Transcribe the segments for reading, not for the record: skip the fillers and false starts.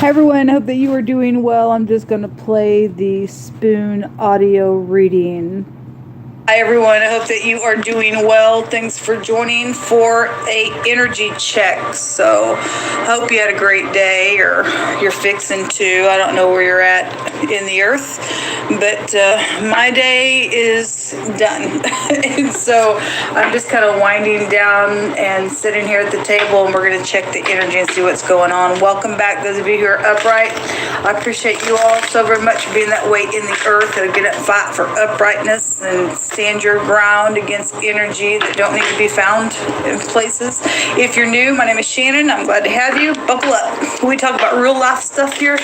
Hi everyone, I hope that you are doing well. I'm just going to play the spoon audio reading. Hi everyone, I hope that you are doing well. Thanks for joining for a energy check. So I hope you had a great day, or you're fixing to. I don't know where you're at in the earth, but my day is done. And so I'm just kind of winding down and sitting here at the table, and we're going to check the energy and see what's going on. Welcome back, those of you who are upright. I appreciate you all so very much for being that weight in the earth and get up, fight for uprightness and stand your ground against energy that don't need to be found in places. If you're new, my name is Shannon. I'm glad to have you. Buckle up. We talk about real life stuff here,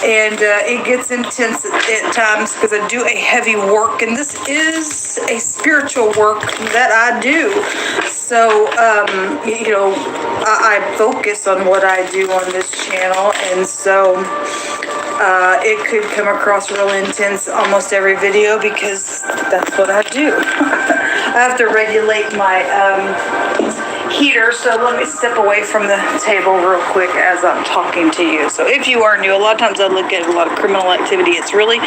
and it gets intense at times because I do a heavy work, and this is a spiritual work that I do. So, I focus on what I do on this channel, and so it could come across real intense almost every video because that's what I do. I have to regulate my heater, so let me step away from the table real quick as I'm talking to you. So if you are new, a lot of times I look at a lot of criminal activity. It's really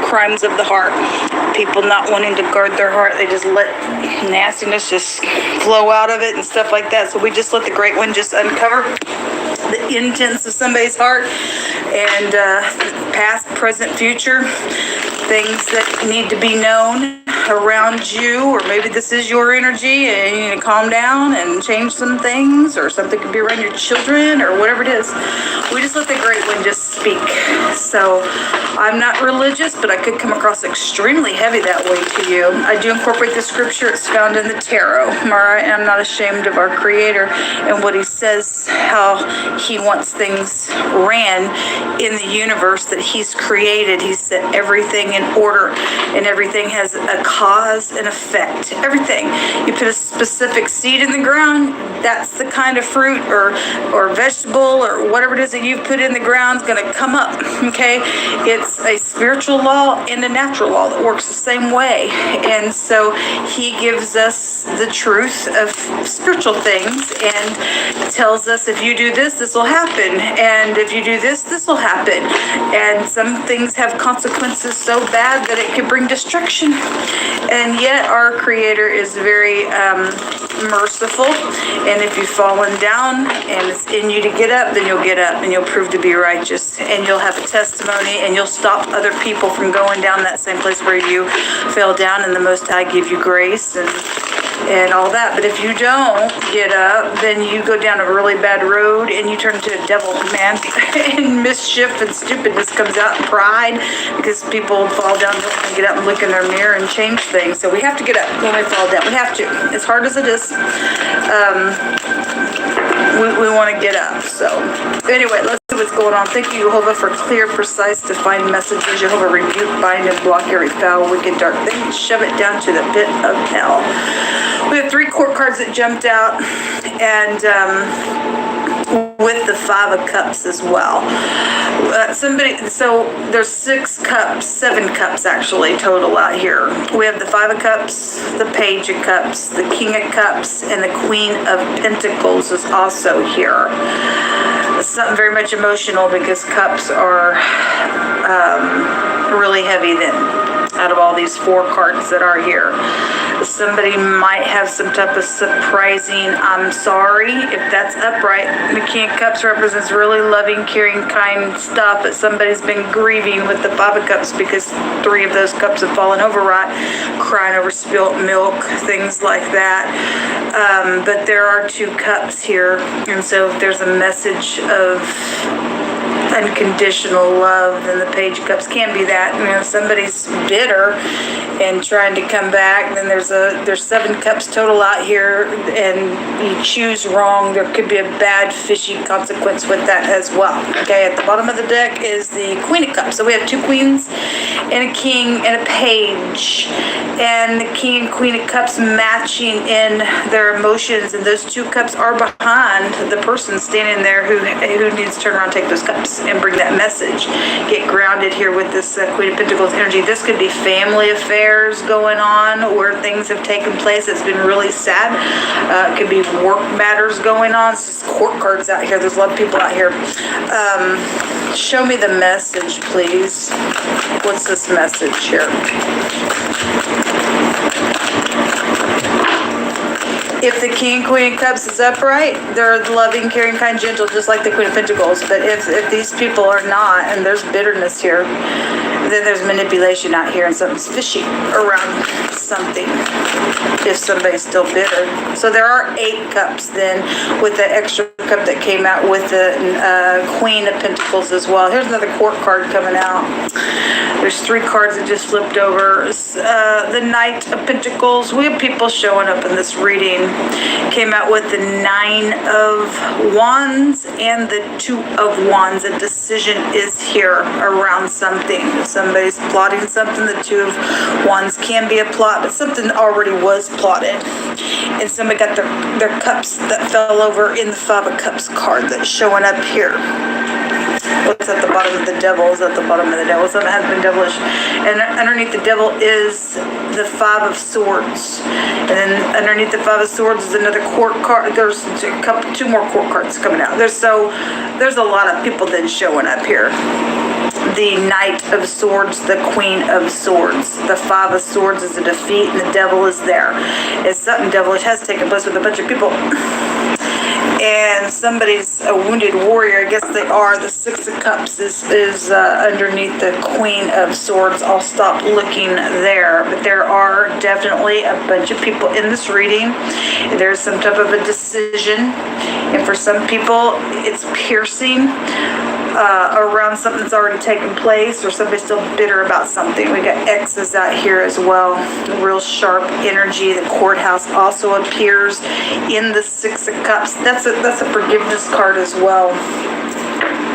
crimes of the heart. People not wanting to guard their heart. They just let nastiness just flow out of it and stuff like that. So we just let the Great One just uncover the intents of somebody's heart, and past, present, future, things that need to be known around you, or maybe this is your energy and you need to calm down and change some things, or something could be around your children or whatever it is. We just let the Great One just speak. So I'm not religious, but I could come across extremely heavy that way to you. I do incorporate the scripture. It's found in the tarot. All right? I'm not ashamed of our Creator and what He says, how He wants things ran in the universe that He's created. He set everything in order, and everything has a cause and effect. Everything. You put a specific seed in the ground, that's the kind of fruit or vegetable or whatever it is that you've put in the ground is going to come up. Okay? It's a spiritual law and a natural law that works the same way. And so He gives us the truth of spiritual things and tells us, if you do this, this will happen. And if you do this, this will happen. And some things have consequences so bad that it can bring destruction. And yet our Creator is very merciful. And if you've fallen down and it's in you to get up, then you'll get up and you'll prove to be righteous. And you'll have a testimony, and you'll stop other people from going down that same place where you fell down, and the Most High give you grace and all that. But if you don't get up, then you go down a really bad road and you turn into a devil, man. And mischief and stupidness comes out, and pride, because people fall down and get up and look in their mirror and change things. So we have to get up when we fall down. We have to. As hard as it is, we want to get up. So anyway, let's see what's going on. Thank you, Jehovah, for clear, precise, defined messages. Jehovah, rebuke, bind, and block every foul, wicked, dark thing, and shove it down to the pit of hell. We have 3 court cards that jumped out, and with the 5 of Cups as well. So there's 7 cups actually total out here. We have the 5 of Cups, the Page of Cups, the King of Cups, and the Queen of Pentacles is also here. It's something very much emotional because cups are really heavy then, out of all these 4 cards that are here. Somebody might have some type of surprising I'm sorry, if that's upright. The King of Cups represents really loving, caring, kind stuff, but somebody's been grieving with the 5 of Cups because 3 of those cups have fallen over, right? Crying over spilt milk, things like that. But there are 2 cups here, and so if there's a message of unconditional love, then the Page of Cups can be that. If somebody's bitter and trying to come back, then there's 7 cups total out here, and you choose wrong, there could be a bad fishy consequence with that as well. Okay, at the bottom of the deck is the Queen of Cups. So we have 2 queens and a king and a page, and the King and Queen of Cups matching in their emotions, and those 2 cups are behind the person standing there who needs to turn around and take those cups and bring that message. Get grounded here with this Queen of Pentacles energy. This could be family affairs going on where things have taken place. It's been really sad. It could be work matters going on. It's just court cards out here. There's a lot of people out here. Show me the message, please. What's this message here? If the King and Queen of Cups is upright, they're loving, caring, kind, gentle, just like the Queen of Pentacles. But if these people are not, and there's bitterness here, then there's manipulation out here and something's fishy around something if somebody's still bitter. So there are 8 cups then with the extra cup that came out with the Queen of Pentacles as well. Here's another court card coming out. There's 3 cards that just flipped over. The Knight of Pentacles. We have people showing up in this reading. Came out with the 9 of Wands and the 2 of Wands. A decision is here around something. If somebody's plotting something, the 2 of Wands can be a plot, but something already was plotted. And somebody got their cups that fell over in the 5 of Cups card that's showing up here. What's at the bottom of the Devil is at the bottom of the Devil. Something has been devilish. And underneath the Devil is the 5 of Swords. And then underneath the 5 of Swords is another court card. There's 2 more court cards coming out. There's a lot of people then showing up here. The Knight of Swords, the Queen of Swords. The 5 of Swords is a defeat, and the Devil is there. It's something devilish has taken place with a bunch of people. And somebody's a wounded warrior. I guess they are. The 6 of Cups is underneath the Queen of Swords. I'll stop looking there. But there are definitely a bunch of people in this reading. There's some type of a decision. And for some people, it's piercing around something that's already taken place, or somebody's still bitter about something. We got X's out here as well. Real sharp energy. The courthouse also appears in the 6 of Cups. That's a forgiveness card as well.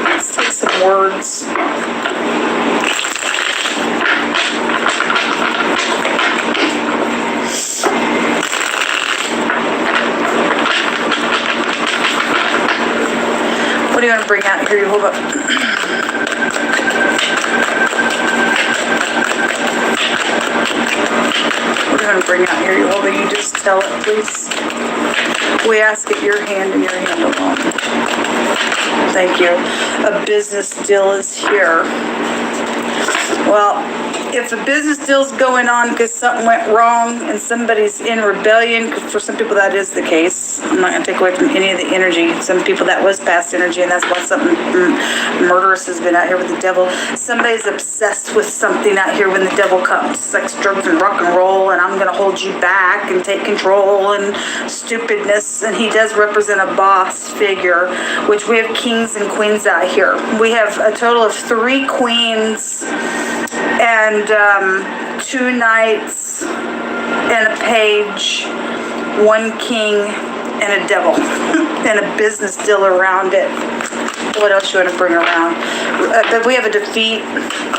Let's take some words. What do you want to bring out here? You hold up. What do you want to bring out here? You hold it. You just tell it, please. We ask it your hand and your hand alone. Thank you. A business deal is here. Well, if a business deal's going on because something went wrong and somebody's in rebellion, for some people that is the case. I'm not going to take away from any of the energy. Some people that was past energy, and that's why something murderous has been out here with the Devil. Somebody's obsessed with something out here when the Devil comes. Sex, drugs, and rock and roll, and I'm going to hold you back and take control and stupidness. And he does represent a boss figure, which we have kings and queens out here. We have a total of 3 queens and 2 knights and a page, 1 king and a devil, and a business deal around it. What else you want to bring around? But we have a defeat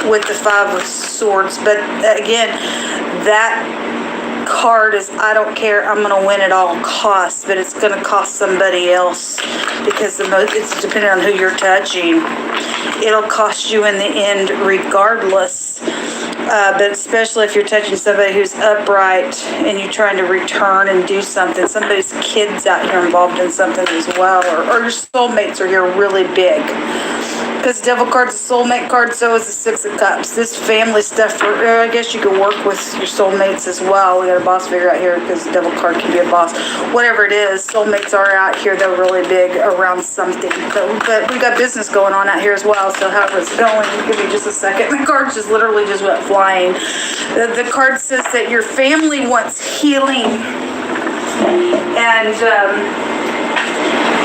with the 5 of Swords. But again, that card is, I don't care, I'm going to win at all costs, but it's going to cost somebody else, because it's depending on who you're touching. It'll cost you in the end regardless. But especially if you're touching somebody who's upright and you're trying to return and do something. Somebody's kids out here involved in something as well. Or your soulmates are here really big. Because Devil card's a soulmate card, so is the 6 of Cups. This family stuff, I guess you can work with your soulmates as well. We got a boss figure out here because the Devil card can be a boss. Whatever it is, soulmates are out here. They're really big around something. But we got business going on out here as well, so however it's going, give me just a second. The card just literally just went flying. The card says that your family wants healing. And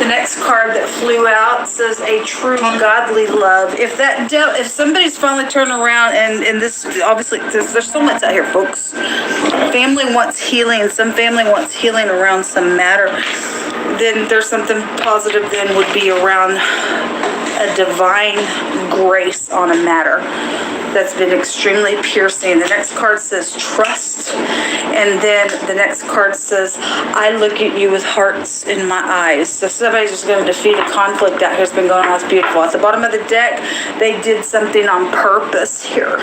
the next card that flew out says a true godly love. If somebody's finally turned around, and this obviously there's soulmates out here, folks. Family wants healing. Some family wants healing around some matter. Then there's something positive. Then would be around a divine grace on a matter that's been extremely piercing. The next card says trust, and then the next card says I look at you with hearts in my eyes. So somebody's just going to defeat a conflict out here that's been going on. It's beautiful. At the bottom of the deck, they did something on purpose here.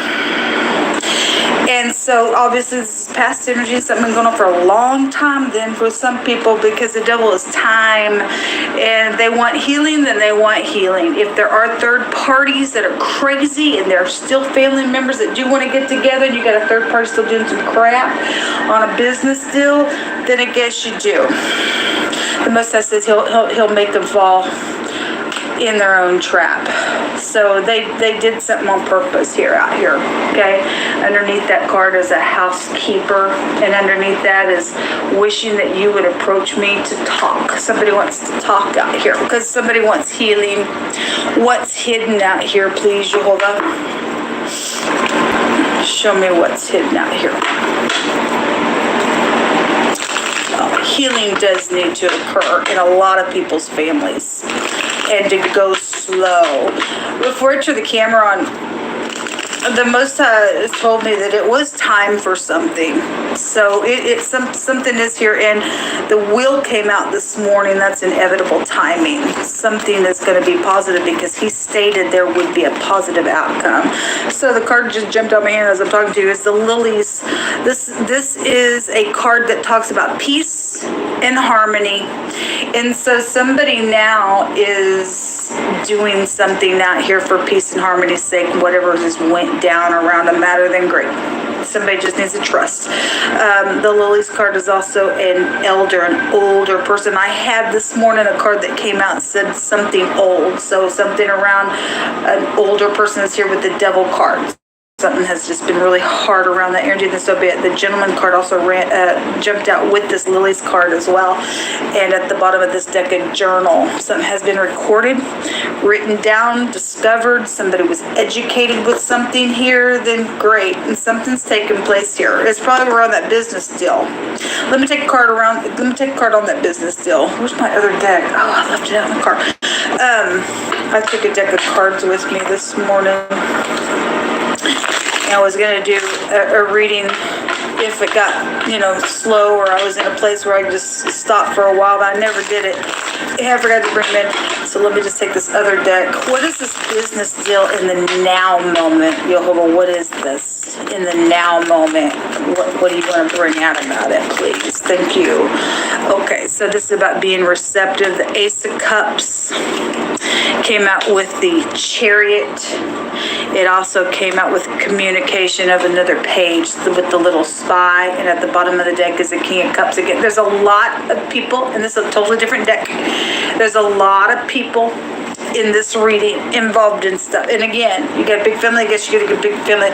And so obviously this is past energy, something going on for a long time then for some people, because the devil is time and they want healing, then they want healing. If there are third parties that are crazy and there are still family members that do want to get together and you got a third party still doing some crap on a business deal, then I guess you do. The Most High says he'll make them fall in their own trap. So they did something on purpose out here, okay? Underneath that card is a housekeeper, and underneath that is wishing that you would approach me to talk. Somebody wants to talk out here because somebody wants healing. What's hidden out here, please, Jehovah? Show me what's hidden out here. Healing does need to occur in a lot of people's families, and to go slow. Before I turn the camera on, the Most High told me that it was time for something. So something is here, and the wheel came out this morning. That's inevitable timing. Something is going to be positive because he stated there would be a positive outcome. So the card just jumped out my hand as I'm talking to you. Is the lilies. This is a card that talks about peace and harmony. And so somebody now is doing something out here for peace and harmony's sake. Whatever just went down around a matter, then great. Somebody just needs to trust. The Lilies card is also an older person. I had this morning a card that came out and said something old. So something around an older person is here with the Devil card. Something has just been really hard around that energy, then so be it. The Gentleman card also jumped out with this Lilies card as well. And at the bottom of this deck, a journal. Something has been recorded, written down, discovered. Somebody was educated with something here, then great. And something's taken place here. It's probably around that business deal. Let me take a card on that business deal. Where's my other deck? Oh, I left it out in the car. I took a deck of cards with me this morning. I was going to do a reading if it got, slow, or I was in a place where I could just stop for a while, but I never did it. I forgot to bring them in. So let me just take this other deck. What is this business deal in the now moment? Jehovah, what is this in the now moment? What do you want to bring out about it, please? Thank you. Okay, so this is about being receptive. The Ace of Cups came out with the Chariot. It also came out with communication of another page with the little spy, and at the bottom of the deck is the King of Cups again. There's a lot of people, and this is a totally different deck. There's a lot of people in this reading involved in stuff. And again, you got a big family. I guess you get a big family.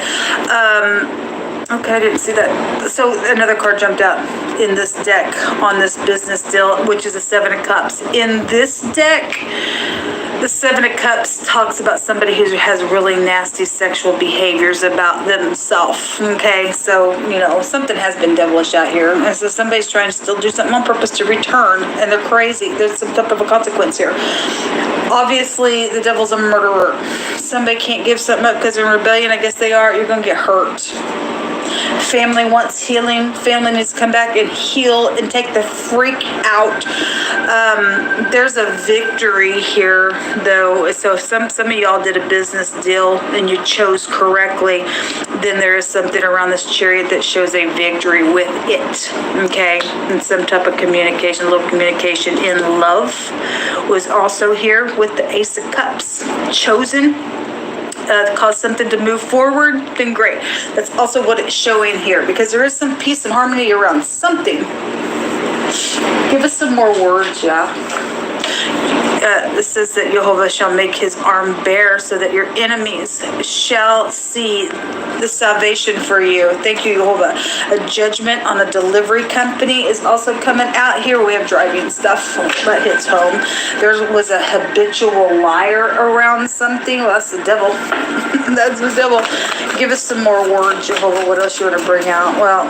Okay, I didn't see that. So another card jumped out in this deck on this business deal, which is a Seven of Cups. In this deck, the Seven of Cups talks about somebody who has really nasty sexual behaviors about themselves. Okay, so, something has been devilish out here. And so somebody's trying to still do something on purpose to return, and they're crazy. There's some type of a consequence here. Obviously, the devil's a murderer. Somebody can't give something up because they're in rebellion. I guess they are. You're going to get hurt. Family wants healing. Family needs to come back and heal and take the freak out. There's a victory here, though. So some of y'all did a business deal and you chose correctly. Then there is something around this Chariot that shows a victory with it. Okay, and some type of communication, a little communication in love was also here with the Ace of Cups. Chosen. Cause something to move forward, then great. That's also what it's showing here, because there is some peace and harmony around something. Give us some more words, yeah. This says that Jehovah shall make his arm bare so that your enemies shall see the salvation for you. Thank you, Jehovah. A judgment on a delivery company is also coming out here. We have driving stuff that hits home. There was a habitual liar around something. Well, that's the devil. That's the devil. Give us some more words, Jehovah. What else you want to bring out? Well,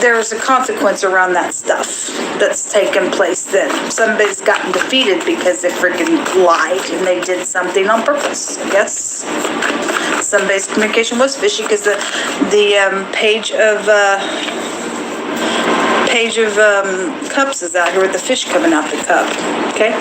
there's a consequence around that stuff that's taken place, that somebody's gotten defeated because they freaking lied and they did something on purpose, I guess. Somebody's communication was fishy because the page of cups is out here with the fish coming out the cup. Okay.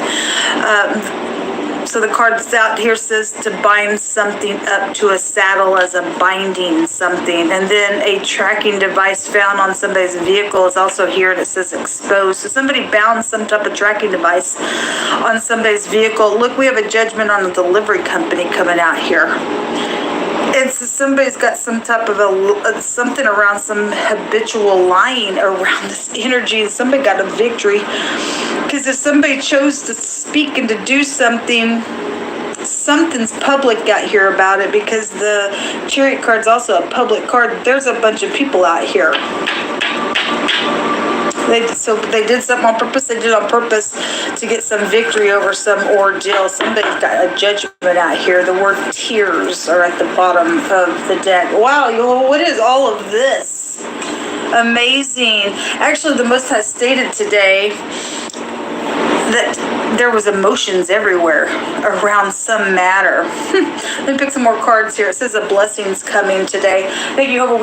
So the card that's out here says to bind something up to a saddle as a binding something. And then a tracking device found on somebody's vehicle is also here, and it says exposed. So somebody bound some type of tracking device on somebody's vehicle. Look, we have a judgment on a delivery company coming out here. It's somebody's got some type of something around some habitual lying around this energy. Somebody got a victory. Because if somebody chose to speak and to do something, something's public out here about it, because the Chariot card's also a public card. There's a bunch of people out here. So they did something on purpose. They did it on purpose to get some victory over some ordeal. Somebody's got a judgment out here. The word tears are at the bottom of the deck. Wow, what is all of this? Amazing. Actually, the Most High stated today that there was emotions everywhere around some matter. Let me pick some more cards here. It says a blessing's coming today. Thank you, Jehovah.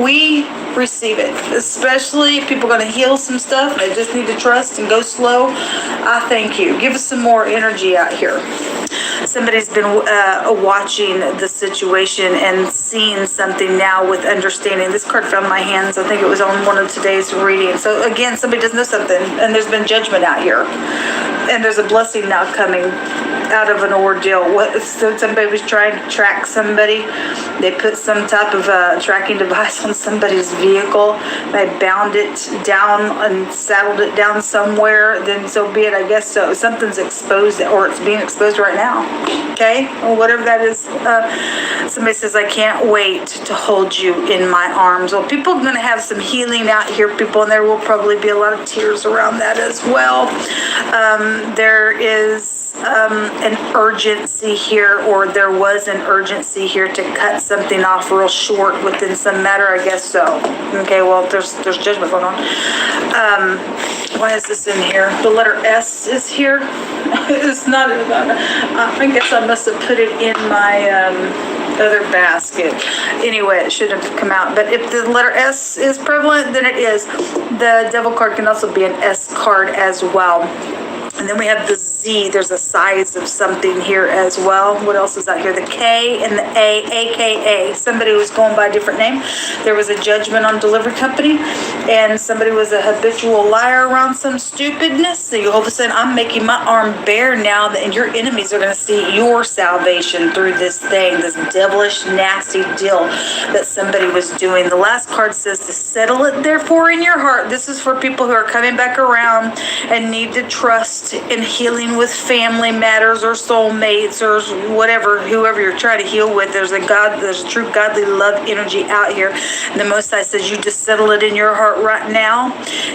We receive it. Especially if people are going to heal some stuff. They just need to trust and go slow. I thank you. Give us some more energy out here. Somebody's been watching the situation and seeing something now with understanding. This card fell in my hands. I think it was on one of today's readings. So again, somebody does know something, and there's been judgment out here. And there's a blessing now coming out of an ordeal. So somebody was trying to track somebody. They put some type of tracking device on somebody's vehicle. They bound it down and saddled it down somewhere. Then so be it, I guess. So something's exposed, or it's being exposed right now. Okay? Or whatever that is. Somebody says, I can't wait to hold you in my arms. Well, people are going to have some healing out here, people, and there will probably be a lot of tears around that as well. There is an urgency here, or there was an urgency here to cut something off real short within some matter, I guess so. Okay, well, there's judgment going on. Why is this in here? The letter S is here. It's not, I guess I must have put it in my other basket. Anyway, it shouldn't have come out. But if the letter S is prevalent, then it is. The Devil card can also be an S card as well. And then we have the Z. There's a size of something here as well. What else is out here? The K and the A, AKA. Somebody was going by a different name. There was a judgment on delivery company, and somebody was a habitual liar around some stupidness. So you all of a sudden, I'm making my arm bare now, and your enemies are going to see your salvation through this thing, this devilish, nasty deal that somebody was doing. The last card says to settle it, therefore, in your heart. This is for people who are coming back around and need to trust in healing with family matters or soulmates or whatever, whoever you're trying to heal with. There's a true godly love energy out here. And the Most High says you just settle it in your heart right now,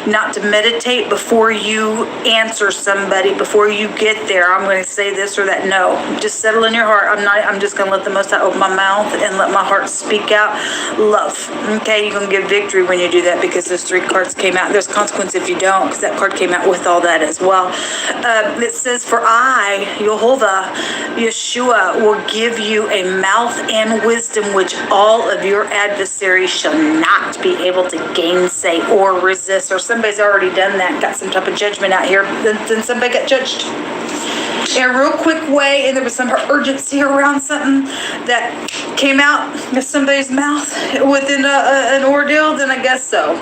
not to meditate before you answer somebody, before you get there. I'm going to say this or that. No, just settle in your heart. I'm just going to let the Most High open my mouth and let my heart speak out love. Okay, you're going to get victory when you do that, because those three cards came out. There's consequence if you don't, because that card came out with all that as well. It says, for I, Jehovah, Yeshua, will give you a mouth and wisdom which all of your adversaries shall not be able to gainsay or resist. Or somebody's already done that, got some type of judgment out here. Then somebody got judged in a real quick way, and there was some urgency around something that came out of somebody's mouth within an ordeal. Then I guess so.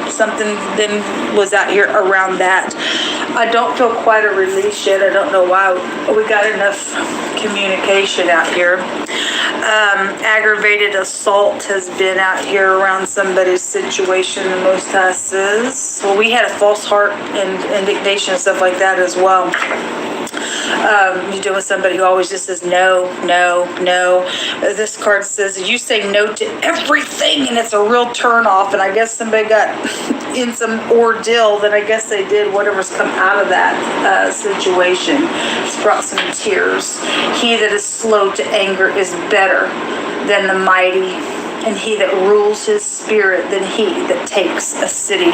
Something then was out here around that. I don't feel quite a release yet. I don't know why. We got enough communication out here. Aggravated assault has been out here around somebody's situation, the Most High says. Well, we had a false heart and indignation and stuff like that as well. You deal with somebody who always just says no. This card says you say no to everything, and it's a real turn off. And I guess somebody got in some ordeal that I guess they did whatever's come out of that situation. It's brought some tears. He that is slow to anger is better than the mighty. and he that rules his spirit than he that takes a city.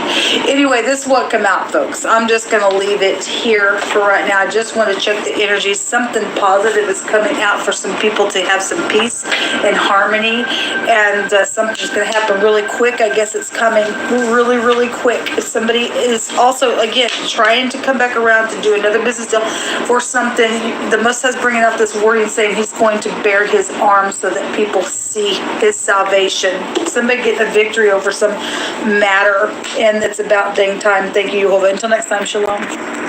Anyway, this is what come out, folks. I'm just going to leave it here for right now. I just want to check the energy. Something positive is coming out for some people to have some peace and harmony, and something's going to happen really quick. I guess it's coming really, really quick. If somebody is also, again, trying to come back around to do another business deal for something, the Most High is bringing out this wording saying he's going to bear his arm so that people see his salvation. Somebody get a victory over some matter, and it's about dang time. Thank you, Jehovah. Until next time, shalom.